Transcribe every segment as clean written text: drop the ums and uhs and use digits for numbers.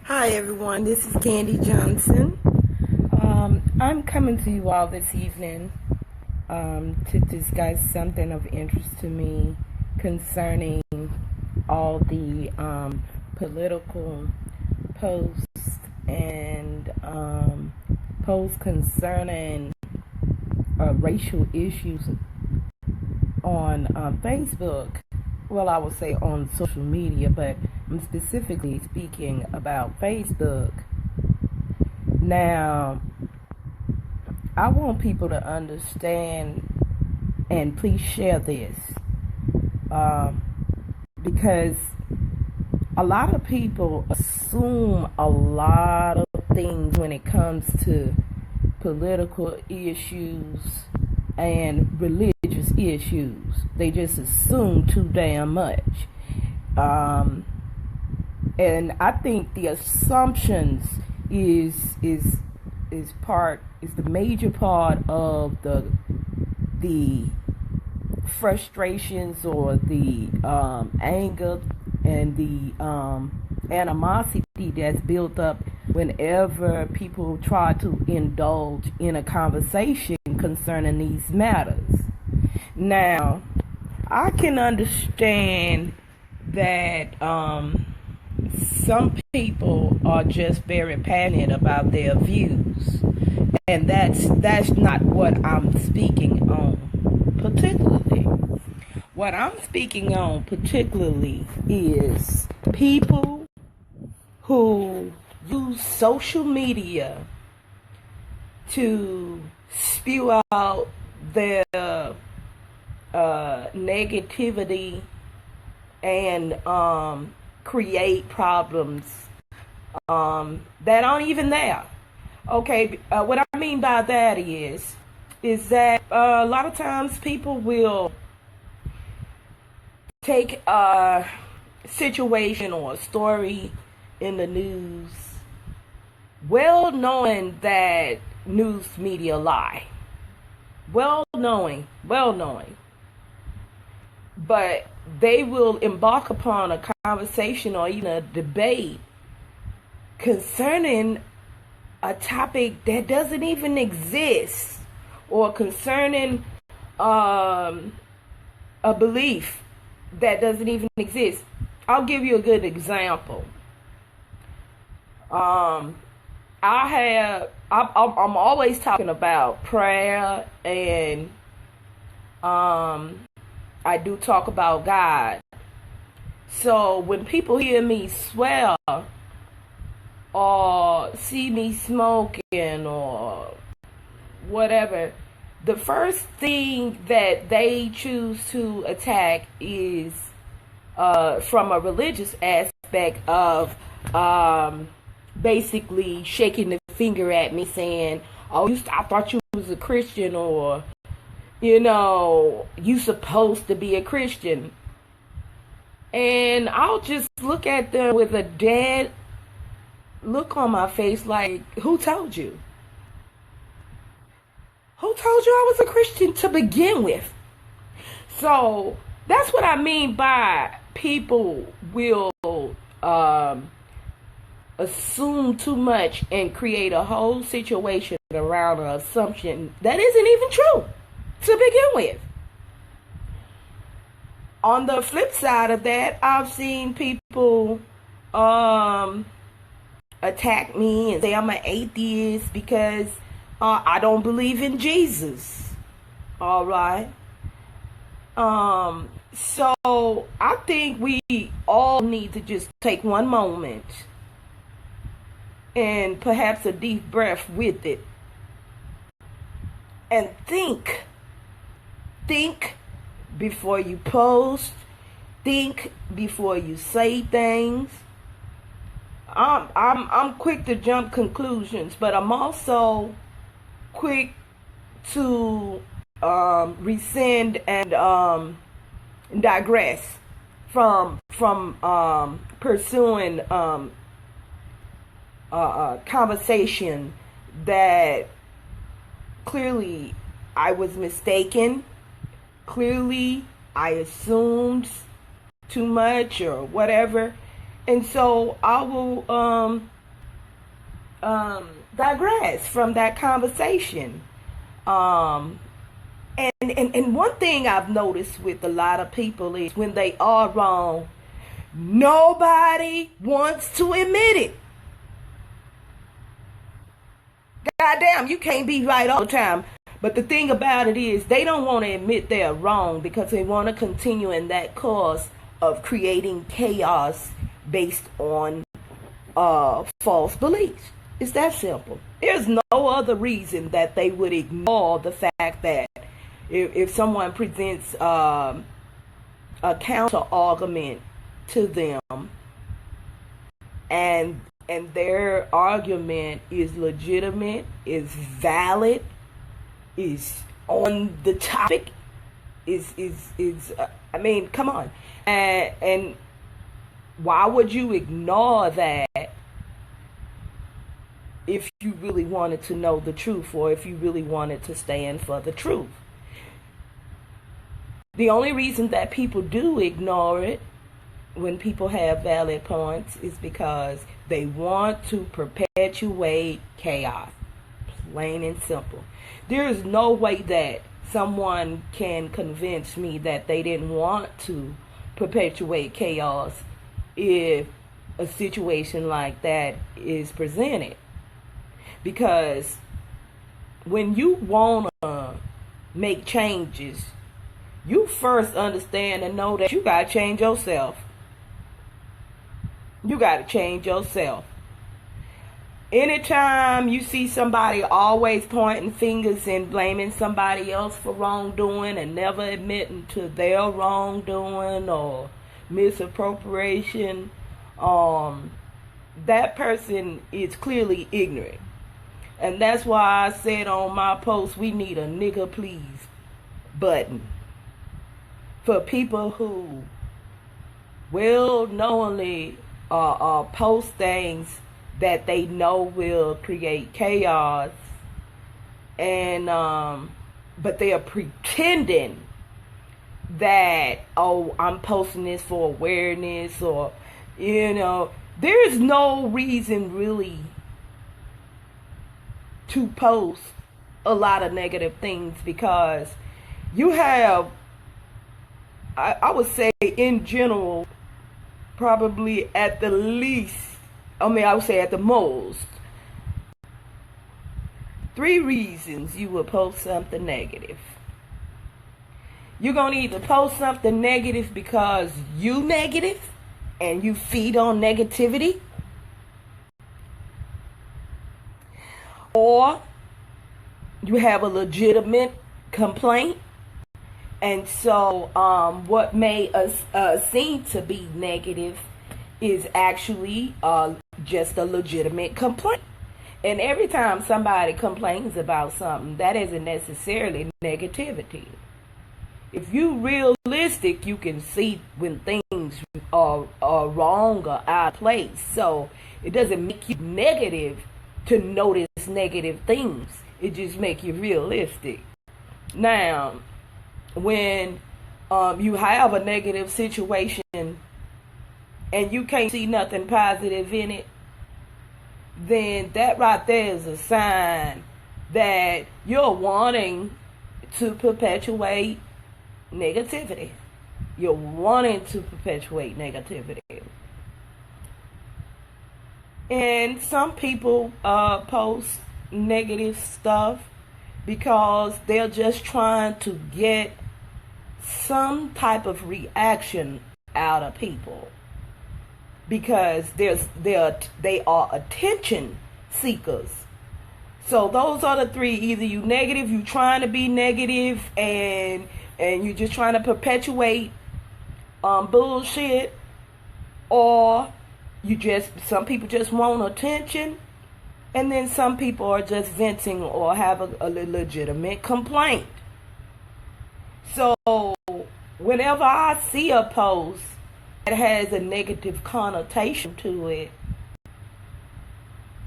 Hi everyone, this is KanD Johnson. I'm coming to you all this evening to discuss something of interest to me concerning all the political posts and posts concerning racial issues on Facebook. Well, I would say on social media, but I'm specifically speaking about Facebook. Now, I want people to understand, and please share this, because a lot of people assume a lot of things when it comes to political issues and religious issues. They just assume too damn much. And I think the assumptions is the major part of the frustrations or the anger and the animosity that's built up whenever people try to indulge in a conversation concerning these matters. Now, I can understand that some people are just very passionate about their views, and that's not what I'm speaking on particularly. What I'm speaking on particularly is people who use social media to spew out their negativity and create problems that aren't even there. Okay, what I mean by that is that a lot of times people will take a situation or a story in the news, well knowing that news media lie. Well knowing. But they will embark upon a conversation or even a debate concerning a topic that doesn't even exist, or concerning a belief that doesn't even exist. I'll give you a good example. I'm always talking about prayer, and I do talk about God. So when people hear me swear or see me smoking or whatever, the first thing that they choose to attack is from a religious aspect of basically shaking the finger at me saying, oh, I thought you was a Christian, or you supposed to be a Christian. And I'll just look at them with a dead look on my face like, who told you? Who told you I was a Christian to begin with? So that's what I mean by people will assume too much and create a whole situation around an assumption that isn't even true to begin with. On the flip side of that, I've seen people attack me and say I'm an atheist because I don't believe in Jesus. All right. So I think we all need to just take one moment and perhaps a deep breath with it and think before you post, think before you say things. I'm quick to jump conclusions, but I'm also quick to rescind and digress from pursuing a conversation that clearly I was mistaken. Clearly I assumed too much or whatever. And so I will digress from that conversation. Um, and one thing I've noticed with a lot of people is when they are wrong, nobody wants to admit it. Goddamn, you can't be right all the time. But the thing about it is, they don't want to admit they're wrong because they want to continue in that course of creating chaos based on false beliefs. It's that simple. There's no other reason that they would ignore the fact that if someone presents a counter argument to them and their argument is legitimate, is valid, is on the topic, is I mean, come on. And why would you ignore that if you really wanted to know the truth, or if you really wanted to stand for the truth? The only reason that people do ignore it when people have valid points is because they want to perpetuate chaos. Plain and simple. There is no way that someone can convince me that they didn't want to perpetuate chaos if a situation like that is presented. Because when you want to make changes, you first understand and know that you got to change yourself. You got to change yourself. Anytime you see somebody always pointing fingers and blaming somebody else for wrongdoing and never admitting to their wrongdoing or misappropriation, that person is clearly ignorant. And that's why I said on my post, we need a nigga please button for people who will knowingly post things that they know will create chaos, and but they are pretending that, oh, I'm posting this for awareness, or there is no reason really to post a lot of negative things, because you have, I would say in general, probably at the least, I would say at the most, 3 reasons you would post something negative. You're going to either post something negative because you negative and you feed on negativity, or you have a legitimate complaint. And so what may seem to be negative is actually just a legitimate complaint. And every time somebody complains about something, that isn't necessarily negativity. If you're realistic, you can see when things are wrong or out of place. So it doesn't make you negative to notice negative things. It just makes you realistic. Now, when you have a negative situation and you can't see nothing positive in it, then that right there is a sign that you're wanting to perpetuate negativity. You're wanting to perpetuate negativity. And some people post negative stuff because they're just trying to get some type of reaction out of people, because they are attention seekers. So those are the 3. Either you negative, you trying to be negative, and you're just trying to perpetuate bullshit, or some people just want attention, and then some people are just venting or have a legitimate complaint. So whenever I see a post that has a negative connotation to it,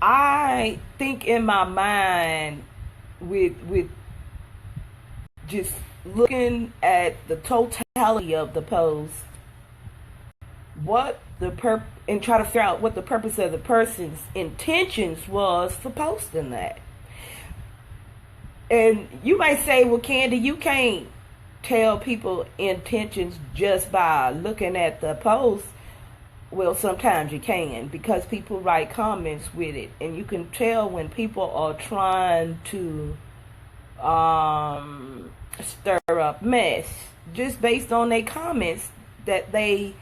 I think in my mind with just looking at the totality of the post, what the and try to figure out what the purpose of the person's intentions was for posting that. And you might say, well, KanD, you can't tell people intentions just by looking at the post. Well, sometimes you can, because people write comments with it, and you can tell when people are trying to stir up mess just based on their comments that they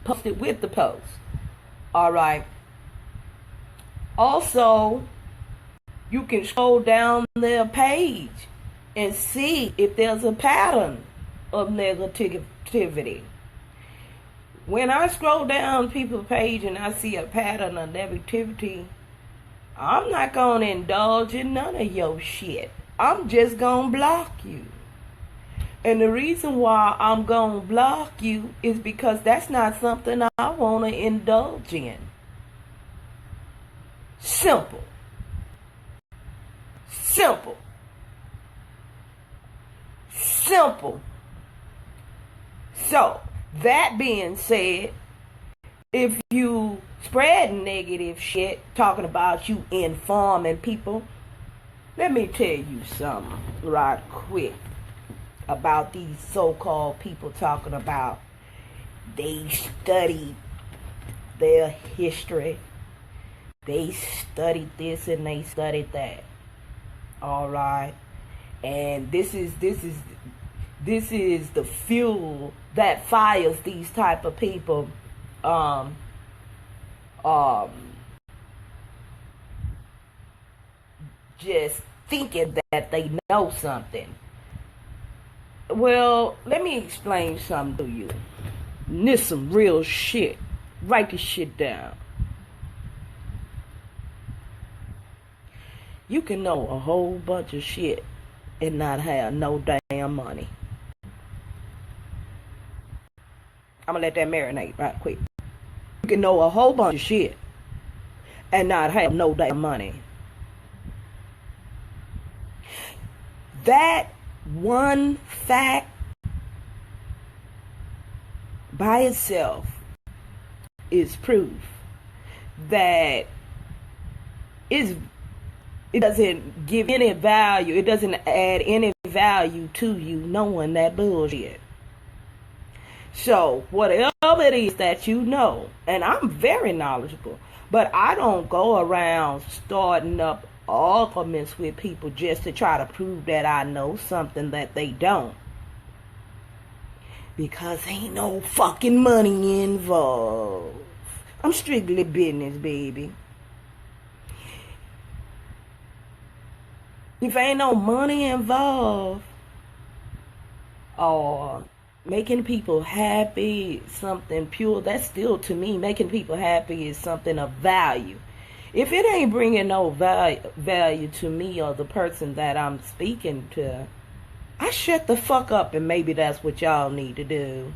posted with the post. All right. Also, you can scroll down their page and see if there's a pattern of negativity. When I scroll down people's page and I see a pattern of negativity, I'm not going to indulge in none of your shit. I'm just going to block you. And the reason why I'm going to block you is because that's not something I want to indulge in. Simple. Simple. Simple. So, that being said, if you spread negative shit, talking about you informing people, let me tell you something right quick about these so-called people talking about they studied their history, they studied this and they studied that. All right, and this is the fuel that fires these type of people just thinking that they know something. Well, let me explain something to you. This some real shit. Write this shit down. You can know a whole bunch of shit and not have no damn money. I'm gonna let that marinate right quick. You can know a whole bunch of shit and not have no damn money. That one fact by itself is proof that it doesn't give any value. It doesn't add any value to you knowing that bullshit. So, whatever it is that you know, and I'm very knowledgeable, but I don't go around starting up arguments with people just to try to prove that I know something that they don't. Because ain't no fucking money involved. I'm strictly business, baby. If ain't no money involved, or making people happy, something pure, that's still, to me, making people happy is something of value. If it ain't bringing no value to me or the person that I'm speaking to, I shut the fuck up, and maybe that's what y'all need to do.